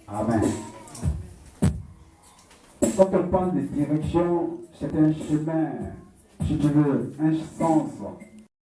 Amen. Quand on parle de direction, c'est un chemin, si tu veux, un sens,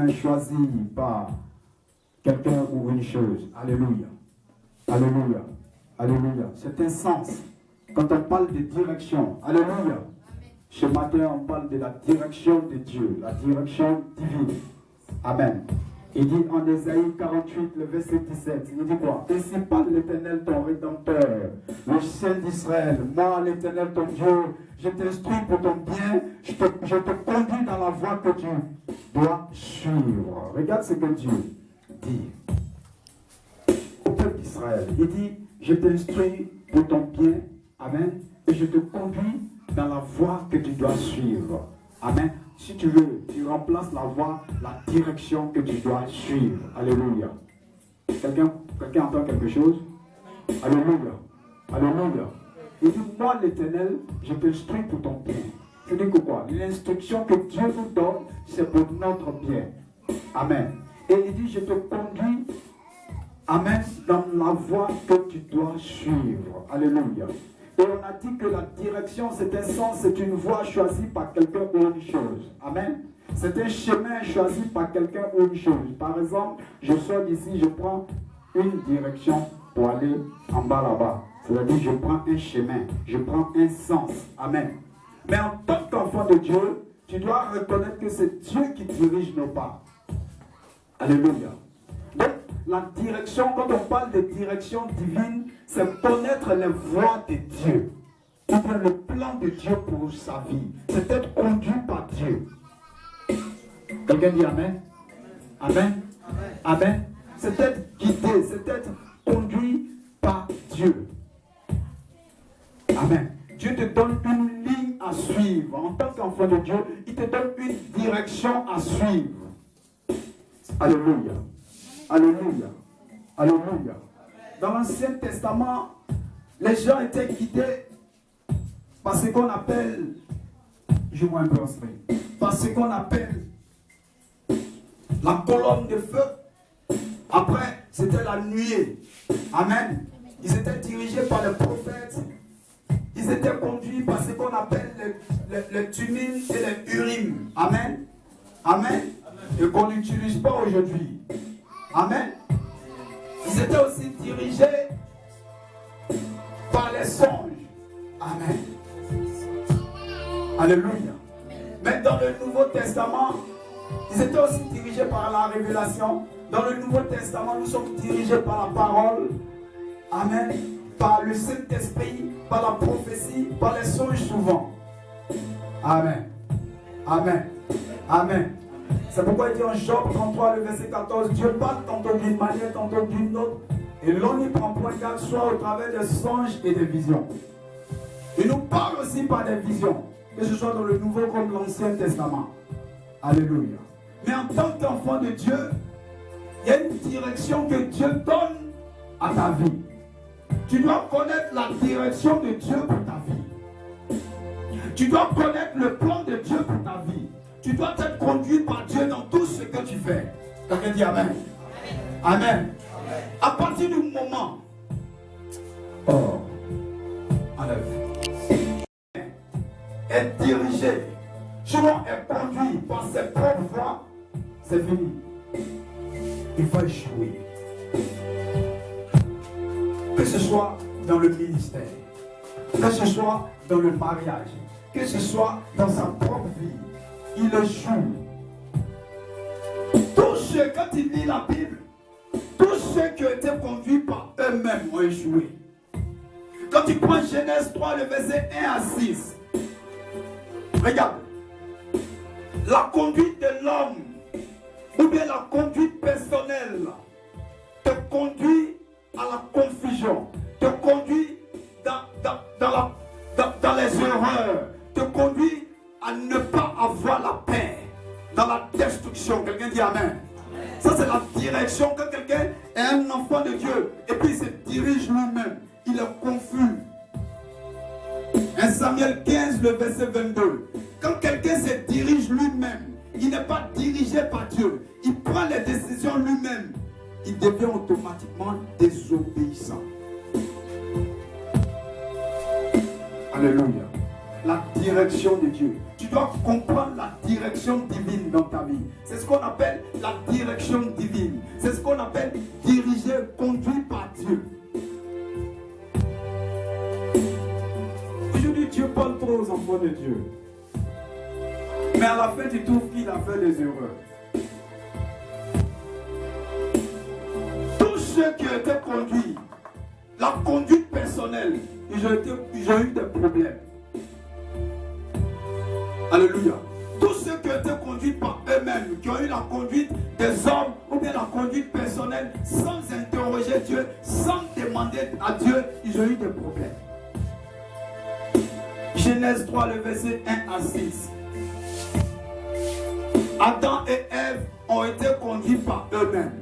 choisi par quelqu'un ou une chose. Alléluia. Alléluia. Alléluia. C'est un sens. Quand on parle de direction, alléluia. Ce matin, on parle de la direction de Dieu, la direction divine. Amen. Il dit en Ésaïe 48, le verset 17, il dit quoi? Ainsi parle l'Éternel ton Rédempteur, le Saint d'Israël. Moi, l'Éternel ton Dieu, je t'instruis pour ton bien, je te conduis dans la voie que tu dois suivre. Regarde ce que Dieu dit au peuple d'Israël. Il dit, je t'instruis pour ton bien, amen, et je te conduis dans la voie que tu dois suivre. Amen. Si tu veux, tu remplaces la voie, la direction que tu dois suivre. Alléluia. Quelqu'un entend quelque chose? Alléluia. Alléluia. Il dit, moi l'Éternel, je t'instruis pour ton bien. Je dis que quoi? L'instruction que Dieu nous donne, c'est pour notre bien. Amen. Et il dit, je te conduis, amen, dans la voie que tu dois suivre. Alléluia. Et on a dit que la direction, c'est un sens, c'est une voie choisie par quelqu'un ou une chose. Amen. C'est un chemin choisi par quelqu'un ou une chose. Par exemple, je sors d'ici, je prends une direction pour aller en bas là-bas. C'est-à-dire, je prends un chemin, je prends un sens. Amen. Mais en tant qu'enfant de Dieu, tu dois reconnaître que c'est Dieu qui dirige nos pas. Alléluia. Donc, la direction, quand on parle de direction divine, c'est connaître les voies de Dieu. Ou bien le plan de Dieu pour sa vie. C'est être conduit par Dieu. Quelqu'un dit Amen? Amen? Amen? C'est être guidé, c'est être conduit par Dieu. Amen. Dieu te donne une ligne à suivre. En tant qu'enfant de Dieu, il te donne une direction à suivre. Alléluia. Alléluia. Alléluia. Dans l'Ancien Testament, les gens étaient guidés par ce qu'on appelle, je vois un peu en stream, par ce qu'on appelle la colonne de feu. Après, c'était la nuée. Amen. Ils étaient dirigés par les prophètes. Ils étaient conduits par ce qu'on appelle les Tumim et les Urim. Amen. Amen. Et qu'on n'utilise pas aujourd'hui. Amen. Ils étaient aussi dirigés par les songes. Amen. Alléluia. Mais dans le Nouveau Testament, ils étaient aussi dirigés par la révélation. Dans le Nouveau Testament, nous sommes dirigés par la parole. Amen. Par le Saint-Esprit, par la prophétie, par les songes souvent. Amen. Amen. Amen. C'est pourquoi il dit en Job 33, le verset 14, Dieu parle tantôt d'une manière, tantôt d'une autre, et l'on n'y prend point garde, soit au travers des songes et des visions. Il nous parle aussi par des visions, que ce soit dans le Nouveau comme l'Ancien Testament. Alléluia. Mais en tant qu'enfant de Dieu, il y a une direction que Dieu donne à ta vie. Tu dois connaître la direction de Dieu pour ta vie. Tu dois connaître le plan de Dieu pour ta vie. Tu dois être conduit par Dieu dans tout ce que tu fais. Quelqu'un dit Amen. Amen. Amen. À partir du moment est dirigé, souvent est conduit par ses propres voies, c'est fini. Il faut échouer. Que ce soit dans le ministère, que ce soit dans le mariage, que ce soit dans sa propre vie, il échoue. Tous ceux, quand il lit la Bible, tous ceux qui ont été conduits par eux-mêmes ont échoué. Quand tu prends Genèse 3, le verset 1 à 6, regarde, la conduite de l'homme, ou bien la conduite personnelle, te conduit à la confusion, te conduit dans les erreurs, te conduit à ne pas avoir la paix, dans la destruction. Quelqu'un dit Amen. Ça c'est la direction. Quand quelqu'un est un enfant de Dieu et puis il se dirige lui-même, il est confus. 1 Samuel 15, le verset 22. Quand quelqu'un se dirige lui-même, il n'est pas dirigé par Dieu, il prend les décisions lui-même, il devient automatiquement désobéissant. Alléluia. La direction de Dieu. Tu dois comprendre la direction divine dans ta vie. C'est ce qu'on appelle la direction divine. C'est ce qu'on appelle dirigé, conduit par Dieu. Aujourd'hui, Dieu parle trop aux enfants de Dieu. Mais à la fin, tu trouves qu'il a fait des erreurs. Tous ceux qui ont été conduits, la conduite personnelle, ils ont eu des problèmes. Alléluia. Tous ceux qui ont été conduits par eux-mêmes, qui ont eu la conduite des hommes ou bien la conduite personnelle, sans interroger Dieu, sans demander à Dieu, ils ont eu des problèmes. Genèse 3, le verset 1 à 6. Adam et Ève ont été conduits par eux-mêmes.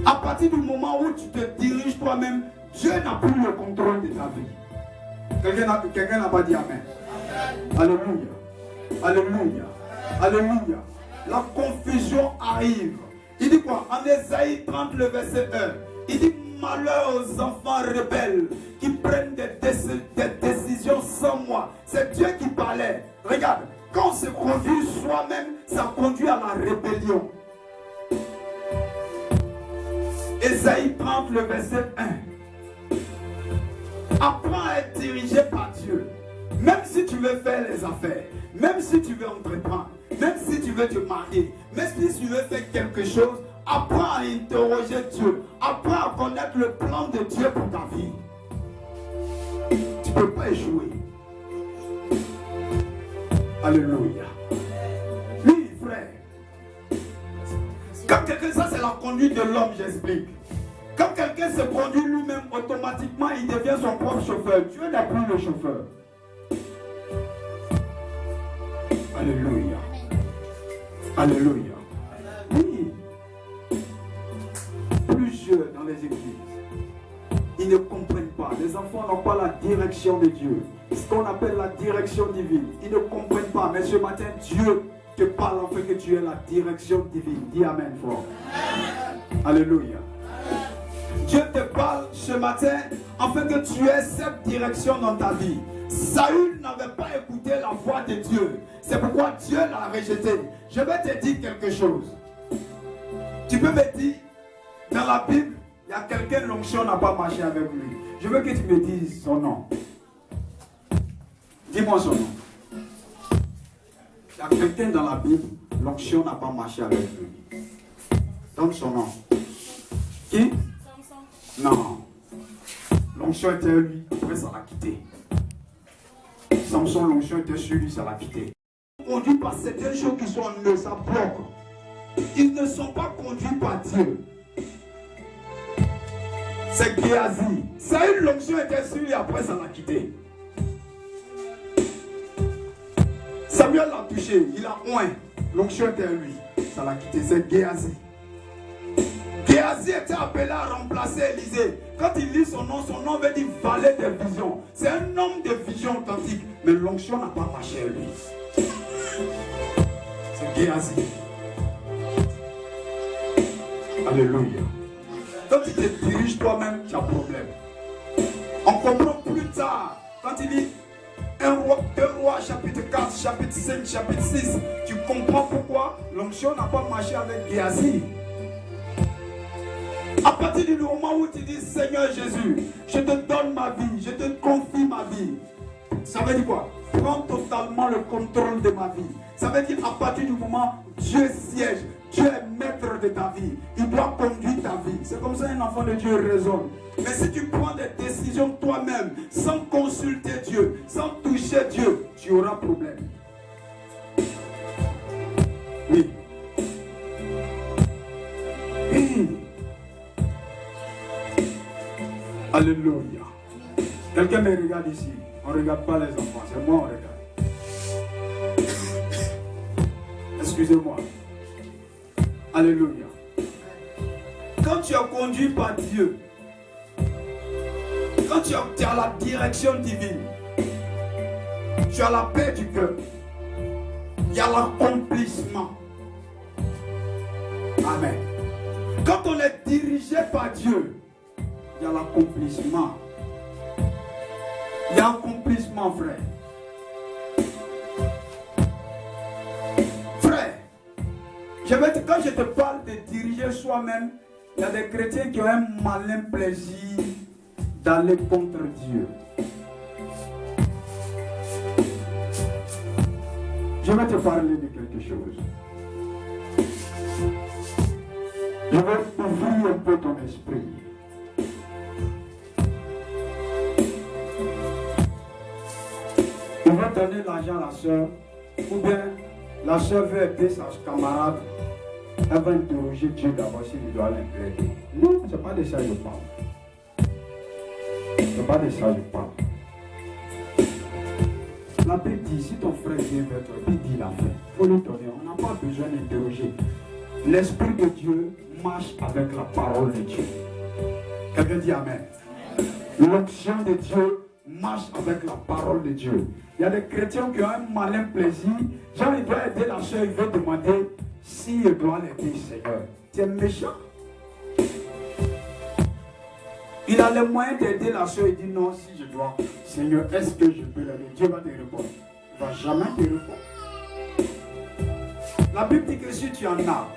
À partir du moment où tu te diriges toi-même, Dieu n'a plus le contrôle de ta vie. Quelqu'un n'a pas dit Amen. Alléluia. Alléluia. Alléluia. La confusion arrive. Il dit quoi? En Ésaïe 30, le verset 1. Il dit malheur aux enfants rebelles qui prennent des décisions sans moi. C'est Dieu qui parlait. Regarde, quand on se conduit soi-même, ça conduit à la rébellion. Ésaïe 30, le verset 1. Apprends à être dirigé par Dieu. Même si tu veux faire les affaires, même si tu veux entreprendre, même si tu veux te marier, même si tu veux faire quelque chose, apprends à interroger Dieu. Apprends à connaître le plan de Dieu pour ta vie. Tu ne peux pas échouer. Alléluia. Oui, frère. Quand quelqu'un, ça c'est la conduite de l'homme, j'explique. Quand quelqu'un se conduit lui-même, automatiquement, il devient son propre chauffeur. Dieu n'est plus le chauffeur. Alléluia. Alléluia. Oui. Plusieurs dans les églises, ils ne comprennent pas. Les enfants n'ont pas la direction de Dieu. Ce qu'on appelle la direction divine. Ils ne comprennent pas. Mais ce matin, Dieu te parle afin que tu aies la direction divine. Dis Amen fort. Alléluia. Dieu te parle ce matin afin que tu aies cette direction dans ta vie. Saül n'avait pas écouté la voix de Dieu. C'est pourquoi Dieu l'a rejeté. Je vais te dire quelque chose. Tu peux me dire, dans la Bible, il y a quelqu'un, l'onction n'a pas marché avec lui. Je veux que tu me dises son nom. Dis-moi son nom. Il y a quelqu'un dans la Bible, l'onction n'a pas marché avec lui. Donne son nom. Qui? Non. L'onction était lui, après ça l'a quitté. Samson, l'onction était sur lui, ça l'a quitté. Conduits par certaines choses qui sont en eux, ça bloque. Ils ne sont pas conduits par Dieu. C'est Géasi. Saül, l'onction était sur lui, après ça l'a quitté. Samuel l'a touché, il a oint. L'onction était lui, ça l'a quitté. C'est Géasi. Géasi était appelé à remplacer Élisée. Quand il lit son nom veut dire valet des visions. C'est un homme de vision authentique. Mais l'onction n'a pas marché à lui. C'est Géasi. Alléluia. Quand tu te diriges toi-même, tu as un problème. On comprend plus tard. Quand il dit 2 Rois, chapitre 4, chapitre 5, chapitre 6, tu comprends pourquoi l'onction n'a pas marché avec Géasi. À partir du moment où tu dis Seigneur Jésus, je te donne ma vie, je te confie ma vie. Ça veut dire quoi? Prends totalement le contrôle de ma vie. Ça veut dire à partir du moment où Dieu siège, Dieu est maître de ta vie. Il doit conduire ta vie. C'est comme ça un enfant de Dieu raisonne. Mais si tu prends des décisions toi-même, sans consulter Dieu, sans toucher Dieu, tu auras problème. Oui. Oui. Alléluia. Quelqu'un me regarde ici. On ne regarde pas les enfants. C'est moi on regarde. Excusez-moi. Alléluia. Quand tu es conduit par Dieu, quand tu as la direction divine, tu as la paix du cœur, il y a l'accomplissement. Amen. Quand on est dirigé par Dieu, il y a l'accomplissement. Il y a accomplissement, frère. Frère, quand je te parle de diriger soi-même, il y a des chrétiens qui ont un malin plaisir d'aller contre Dieu. Je vais te parler de quelque chose. Je vais ouvrir un peu ton esprit. On va donner l'argent à la soeur, ou bien la soeur veut aider sa camarade, elle va interroger Dieu d'abord s'il doit l'aider. Non, ce n'est pas de ça que je parle. Ce n'est pas de ça que je parle. La Bible dit, si ton frère vient vers toi, il dit la fait. Il faut lui donner. On n'a pas besoin d'interroger. L'Esprit de Dieu marche avec la parole de Dieu. Quelqu'un dit Amen. L'onction de Dieu marche avec la parole de Dieu. Il y a des chrétiens qui ont un malin plaisir. Genre, il doit aider la soeur, il veut demander s'il doit l'aider, Seigneur. Tu es méchant. Il a les moyens d'aider la soeur, il dit non, si je dois. Seigneur, est-ce que je peux l'aider? Dieu va te répondre. Il ne va jamais te répondre. La Bible dit que si tu en as,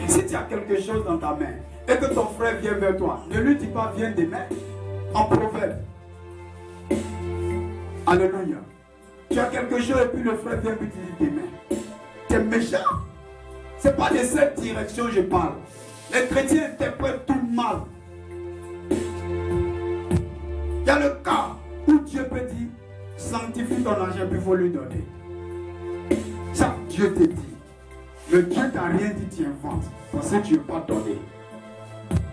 si tu as quelque chose dans ta main et que ton frère vient vers toi, ne lui dis pas viens demain. En proverbe. Alléluia. Tu as quelque chose et puis le frère vient puis tu dis demain. Tu es méchant. Ce n'est pas de cette direction que je parle. Les chrétiens interprètent tout mal. Il y a le cas où Dieu peut dire sanctifie ton argent puis il faut lui donner. Ça, Dieu te dit. Le Dieu t'a rien dit, tu inventes. Parce que tu ne veux pas donner.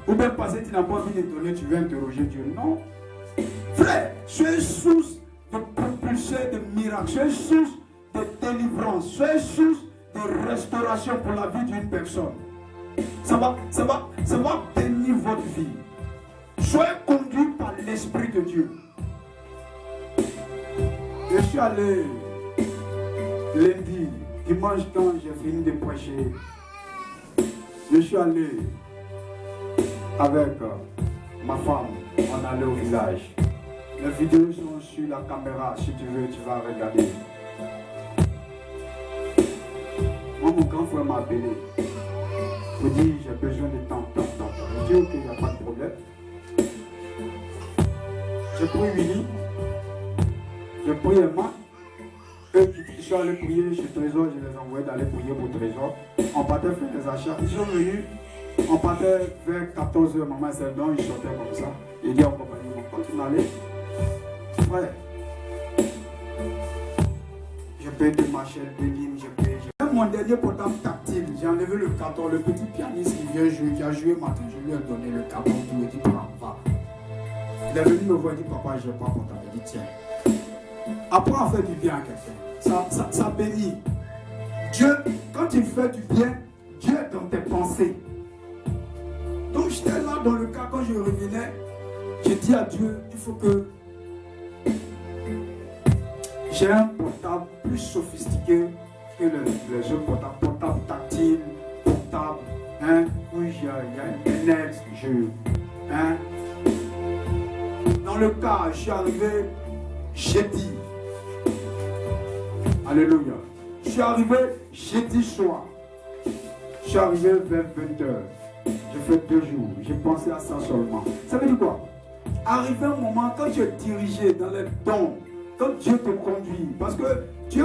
Ou bien parce que tu n'as pas envie de donner, tu veux interroger Dieu. Non. Frère, sois source de propulser de miracles. Sois source de délivrance. Sois source de restauration pour la vie d'une personne. Ça va bénir votre vie. Soyez conduit par l'Esprit de Dieu. Je suis allé lundi, dimanche quand j'ai fini de prêcher. Je suis allé avec ma femme, on allait au village. Les vidéos sont sur la caméra, si tu veux, tu vas regarder. Moi, mon grand frère m'a appelé. Il dit, j'ai besoin de temps. Je dis, ok, il n'y a pas de problème. J'ai pris Willy, j'ai pris Emma. Eux qui sont allés prier chez Trésor, je les ai envoyés d'aller prier pour Trésor. On partait faire des achats. Ils sont venus, on partait vers 14h, maman et donc ils sortaient comme ça. Il dit, on compagnie, quand on allait, frère, je paye de Machel, de Lim, je paye. Mon dernier portable tactile, j'ai enlevé le carton, le petit pianiste qui vient jouer, qui a joué matin, je lui ai donné le carton, qui me dit, prends, va. Il est venu me voir, il dit, papa, je n'ai pas portable. Il dit, tiens. Apprends à faire du bien à quelqu'un. Ça bénit. Dieu, quand tu fais du bien, Dieu est dans tes pensées. Donc j'étais là dans le cas, quand je revenais, j'ai dit à Dieu, il faut que j'ai un portable plus sophistiqué que les autres portables. Portable tactile, portable, où il y a Internet, Dans le cas, je suis arrivé jeudi. Alléluia. Je suis arrivé jeudi soir. Je suis arrivé vers 20h. J'ai fait 2 jours. J'ai pensé à ça seulement. Ça veut dire quoi? Arrivé un moment, quand tu es dirigé dans les dons, quand Dieu te conduit, parce que Dieu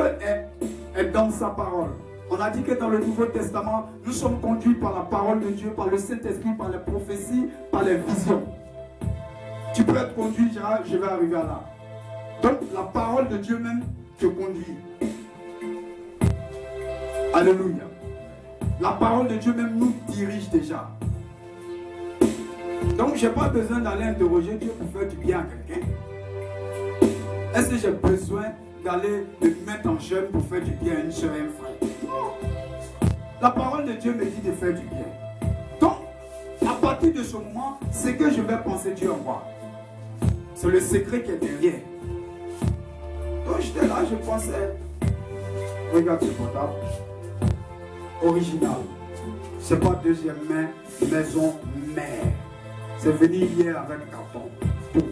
est dans sa parole. On a dit que dans le Nouveau Testament, nous sommes conduits par la parole de Dieu, par le Saint-Esprit, par les prophéties, par les visions. Tu peux être conduit, je vais arriver à là. Donc la parole de Dieu même te conduit. Alléluia. La parole de Dieu même nous dirige déjà. Donc je n'ai pas besoin d'aller interroger Dieu pour faire du bien à quelqu'un. Est-ce que j'ai besoin d'aller me mettre en jeûne pour faire du bien à une soeur et un frère? Non. La parole de Dieu me dit de faire du bien. Donc, à partir de ce moment, c'est que je vais penser Dieu en moi. C'est le secret qui est derrière. Donc j'étais là, je pensais, regarde ce portable, original. C'est pas deuxième main, maison mère. C'est venu hier avec carton. Tout.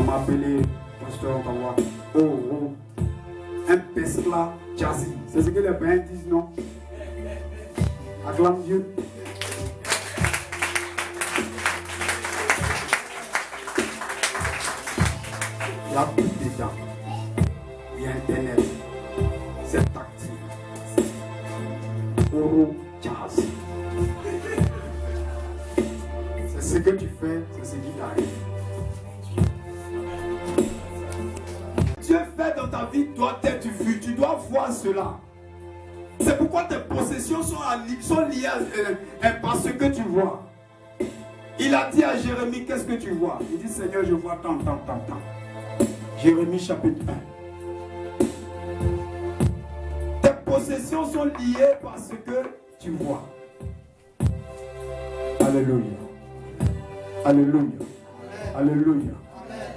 m'a appelé pasteur Kawa. Oh, un pescla jazzy. C'est ce que les païens disent, non? Acclame Dieu. Il y a plus dedans. Il y a Internet. C'est tactile. Oro jazz. C'est ce que tu fais, c'est ce qui t'arrive. Dieu fait dans ta vie doit être vu. Tu dois voir cela. C'est pourquoi tes possessions sont liées par ce que tu vois. Il a dit à Jérémie, qu'est-ce que tu vois? Il dit, Seigneur, je vois tant. Jérémie chapitre 1. Tes possessions sont liées par ce que tu vois. Alléluia. Alléluia. Alléluia.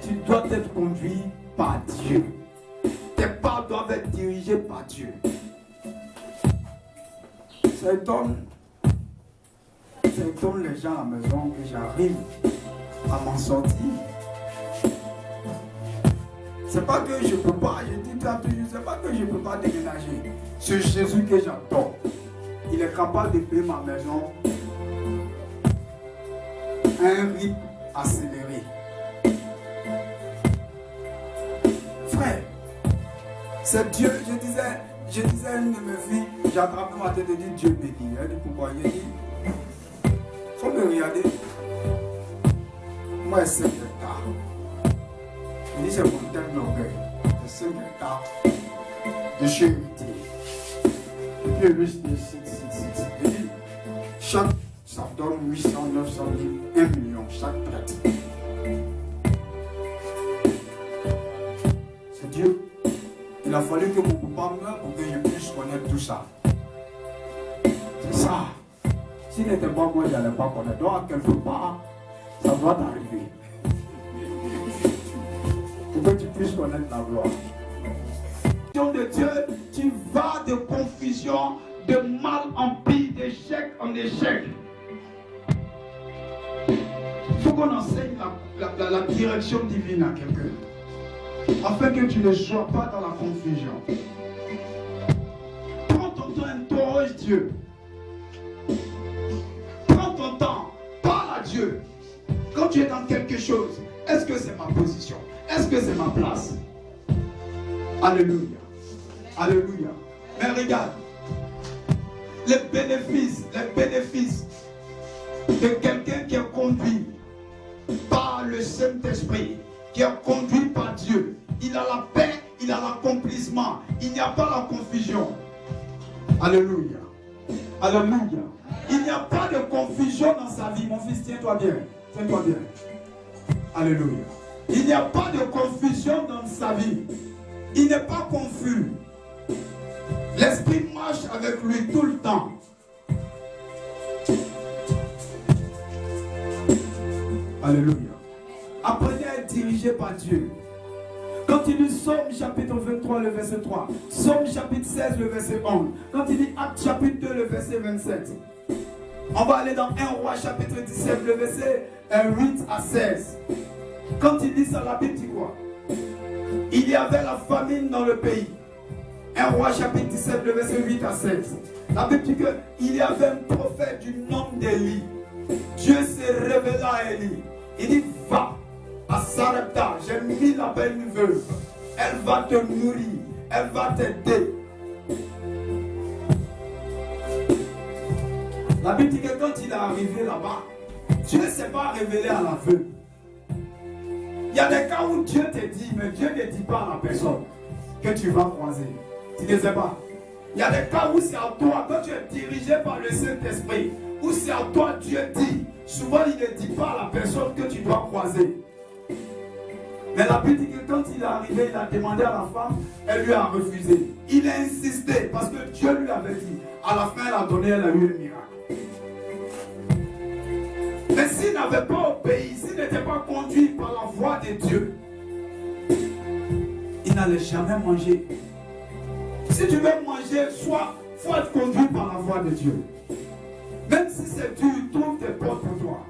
Tu dois être conduit par Dieu. Tes pas doivent être dirigés par Dieu. Ça étonne les gens à la maison que j'arrive à m'en sortir. C'est pas que je peux pas, je dis ça toujours, c'est pas que je peux pas déménager. C'est Jésus que j'adore. Il est capable de payer ma maison à un rythme accéléré. Frère, c'est Dieu. Je disais à une de mes filles, j'ai attrapé ma tête et dit Dieu bénit. Elle dit pourquoi? Il dit, faut me regarder. Moi, c'est 5 hectares. Il dit c'est mon thème d'orgueil. C'est 5 hectares. Je suis héritier. Et puis lui, c'est 6. Il dit, chaque, ça donne 800, 900 000, 1 million, chaque traite. C'est Dieu. Il a fallu que mon papa meure pour que je puisse connaître tout ça. C'est ça. S'il n'était pas moi, je n'allais pas connaître. Donc, quelque part, ça doit t'arriver. Pour que tu puisses connaître la gloire. De Dieu, tu vas de confusion, de mal en pire, d'échec en échec. Il faut qu'on enseigne la direction divine à quelqu'un. Afin que tu ne sois pas dans la confusion. Prends ton temps, interroge Dieu. Prends ton temps, parle à Dieu. Quand tu es dans quelque chose, est-ce que c'est ma position? Est-ce que c'est ma place? Alléluia. Alléluia. Mais regarde, les bénéfices de quelqu'un qui est conduit par le Saint-Esprit, qui est conduit par Dieu. Il a la paix, il a l'accomplissement. Il n'y a pas la confusion. Alléluia. Alléluia. Il n'y a pas de confusion dans sa vie. Mon fils, tiens-toi bien. Tiens-toi bien. Alléluia. Il n'y a pas de confusion dans sa vie. Il n'est pas confus. L'Esprit marche avec lui tout le temps. Alléluia. Apprenez à être dirigé par Dieu. Quand il dit Somme chapitre 23, le verset 3, Somme chapitre 16, le verset 11, quand il dit Acte chapitre 2, le verset 27, on va aller dans 1 Roi chapitre 17, le verset 8 à 16. Quand il dit ça, la Bible dit quoi? Il y avait la famine dans le pays. 1 Roi chapitre 17, le verset 8 à 16. La Bible dit qu'il y avait un prophète du nom d'Élie. Dieu s'est révélé à Élie. Il dit, va à Sarepta, j'ai mis la belle veuve. Elle va te nourrir, elle va t'aider. La Bible dit que quand il est arrivé là-bas, Dieu ne s'est pas révélé à la veuve. Il y a des cas où Dieu te dit, mais Dieu ne dit pas à la personne que tu vas croiser. Tu ne sais pas. Il y a des cas où c'est à toi, quand tu es dirigé par le Saint-Esprit, où c'est à toi Dieu dit. Souvent il ne dit pas à la personne que tu dois croiser. Mais la Bible dit que quand il est arrivé, il a demandé à la femme, elle lui a refusé. Il a insisté parce que Dieu lui avait dit. À la fin, elle a donné, elle a eu un miracle. Mais s'il n'avait pas obéi, s'il n'était pas conduit par la voix de Dieu, il n'allait jamais manger. Si tu veux manger, faut être conduit par la voix de Dieu. Même si c'est dur, trouve tes portes pour toi.